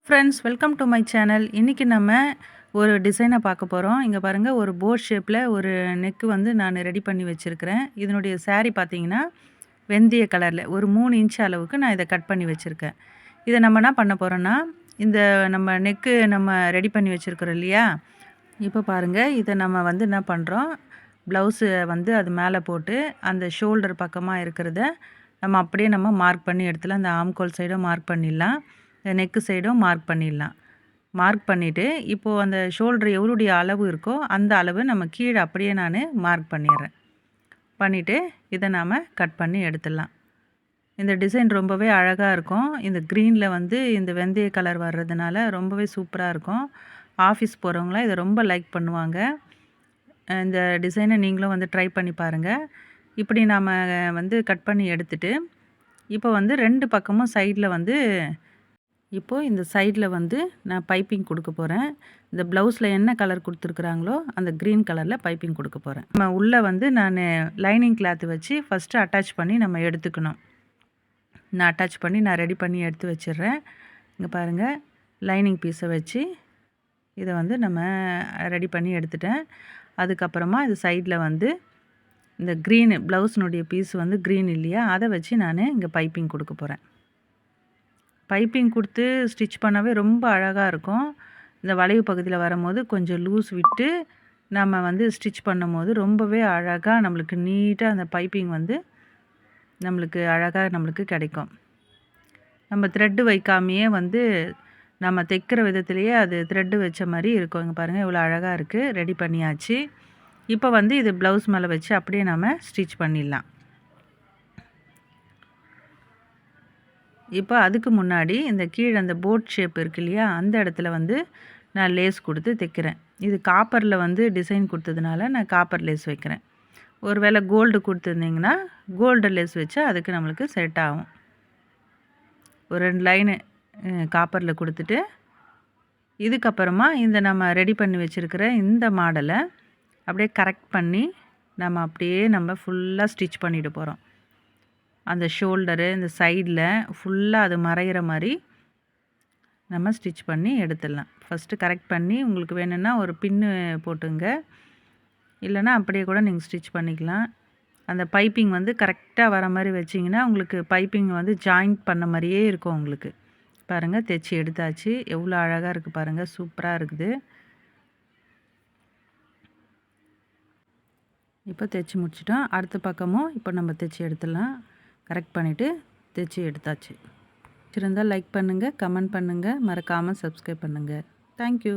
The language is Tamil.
Friends, welcome to my channel. இன்றைக்கி நம்ம ஒரு டிசைனை பார்க்க போகிறோம். இங்கே பாருங்கள், ஒரு போட் ஷேப்பில் ஒரு நெக்கு வந்து நான் ரெடி பண்ணி வச்சுருக்கிறேன். இதனுடைய saree பார்த்தீங்கன்னா வெந்தய கலரில் ஒரு 3 இன்ச் அளவுக்கு நான் இதை கட் பண்ணி வச்சுருக்கேன். இதை நம்ம என்ன பண்ண போகிறோன்னா, இந்த நம்ம நெக்கு நம்ம ரெடி பண்ணி வச்சுருக்கிறோம் இல்லையா, இப்போ பாருங்கள், இதை நம்ம வந்து என்ன பண்ணுறோம், ப்ளவுஸு வந்து அது மேலே போட்டு அந்த ஷோல்டர் பக்கமாக இருக்கிறத நம்ம அப்படியே நம்ம மார்க் பண்ணி எடுத்துலாம். அந்த ஆம்கோல் சைடும் மார்க் பண்ணிடலாம், நெக்கு சைடும் மார்க் பண்ணிடலாம். மார்க் பண்ணிவிட்டு இப்போது அந்த ஷோல்டர் எவ்வளோடைய அளவு இருக்கோ அந்த அளவு நம்ம கீழே அப்படியே நான் மார்க் பண்ணிடுறேன். பண்ணிவிட்டு இதை நாம் கட் பண்ணி எடுத்துடலாம். இந்த டிசைன் ரொம்பவே அழகாக இருக்கும். இந்த க்ரீனில் வந்து இந்த வெந்தய கலர் வர்றதுனால ரொம்பவே சூப்பராக இருக்கும். ஆஃபீஸ் போகிறவங்களாம் இதை ரொம்ப லைக் பண்ணுவாங்க. இந்த டிசைனை நீங்களும் வந்து ட்ரை பண்ணி பாருங்கள். இப்படி நாம் வந்து கட் பண்ணி எடுத்துட்டு இப்போ வந்து 2 பக்கமும் சைடில் வந்து இப்போது இந்த சைடில் வந்து நான் பைப்பிங் கொடுக்க போகிறேன். இந்த ப்ளவுஸில் என்ன கலர் கொடுத்துருக்குறாங்களோ அந்த க்ரீன் கலரில் பைப்பிங் கொடுக்க போகிறேன். நம்ம உள்ளே வந்து நான் லைனிங் கிளாத்து வச்சு ஃபஸ்ட்டு அட்டாச் பண்ணி நம்ம எடுத்துக்கணும். நான் அட்டாச் பண்ணி நான் ரெடி பண்ணி எடுத்து வச்சிடுறேன். இங்கே பாருங்கள், லைனிங் பீஸை வச்சு இதை வந்து நம்ம ரெடி பண்ணி எடுத்துட்டேன். அதுக்கப்புறமா இது சைடில் வந்து இந்த க்ரீனு ப்ளவுஸினுடைய பீஸ் வந்து க்ரீன் இல்லையா, அதை வச்சு நான் இங்கே பைப்பிங் கொடுக்க போகிறேன். பைப்பிங் கொடுத்து ஸ்டிச் பண்ணவே ரொம்ப அழகாக இருக்கும். இந்த வளைவு பகுதியில் வரும்போது கொஞ்சம் லூஸ் விட்டு நம்ம வந்து ஸ்டிச் பண்ணும்போது ரொம்பவே அழகாக நம்மளுக்கு நீட்டாக அந்த பைப்பிங் வந்து நம்மளுக்கு அழகாக நம்மளுக்கு கிடைக்கும். நம்ம த்ரெட்டு வைக்காமையே வந்து நம்ம தைக்கிற விதத்துலேயே அது த்ரெட்டு வச்ச மாதிரி இருக்கும். இங்கே பாருங்கள், இவ்வளோ அழகாக இருக்குது. ரெடி பண்ணியாச்சு. இப்போ வந்து இது ப்ளவுஸ் மேலே வச்சு அப்படியே நம்ம ஸ்டிச் பண்ணிடலாம். இப்போ அதுக்கு முன்னாடி இந்த கீழே அந்த போட் ஷேப் இருக்கு இல்லையா, அந்த இடத்துல வந்து நான் லேஸ் கொடுத்து தைக்கிறேன். இது காப்பரில் வந்து டிசைன் கொடுத்ததுனால நான் காப்பர் லேஸ் வைக்கிறேன். ஒரு வேளை கோல்டு கொடுத்துருந்திங்கன்னா கோல்டு லேஸ் வச்சா அதுக்கு நம்மளுக்கு செட் ஆகும். ஒரு 2 லைனு காப்பரில் கொடுத்துட்டு இதுக்கப்புறமா இந்த நம்ம ரெடி பண்ணி வச்சுருக்கிற இந்த மாடலை அப்படியே கரெக்ட் பண்ணி நம்ம அப்படியே நம்ம ஃபுல்லாக ஸ்டிச் பண்ணிட்டு போகிறோம். அந்த ஷோல்டரு இந்த சைடில் ஃபுல்லாக அது மறையிற மாதிரி நம்ம ஸ்டிச் பண்ணி எடுத்துடலாம். ஃபஸ்ட்டு கரெக்ட் பண்ணி உங்களுக்கு வேணும்னா ஒரு பின்னு போட்டுங்க, இல்லைனா அப்படியே கூட நீங்கள் ஸ்டிச் பண்ணிக்கலாம். அந்த பைப்பிங் வந்து கரெக்டாக வர மாதிரி வச்சிங்கன்னா உங்களுக்கு பைப்பிங் வந்து ஜாயிண்ட் பண்ண மாதிரியே இருக்கும். உங்களுக்கு பாருங்கள், தைச்சி எடுத்தாச்சு. எவ்வளோ அழகாக இருக்குது பாருங்கள், சூப்பராக இருக்குது. இப்போ தைச்சி முடிச்சிட்டோம். அடுத்த பக்கமும் இப்போ நம்ம தைச்சி எடுத்துடலாம். கரெக்ட் பண்ணிவிட்டு தைச்சி எடுத்தாச்சு. பிடிச்சிருந்தால் லைக் பண்ணுங்கள், கமெண்ட் பண்ணுங்கள், மறக்காமல் சப்ஸ்கிரைப் பண்ணுங்கள். தேங்க்யூ.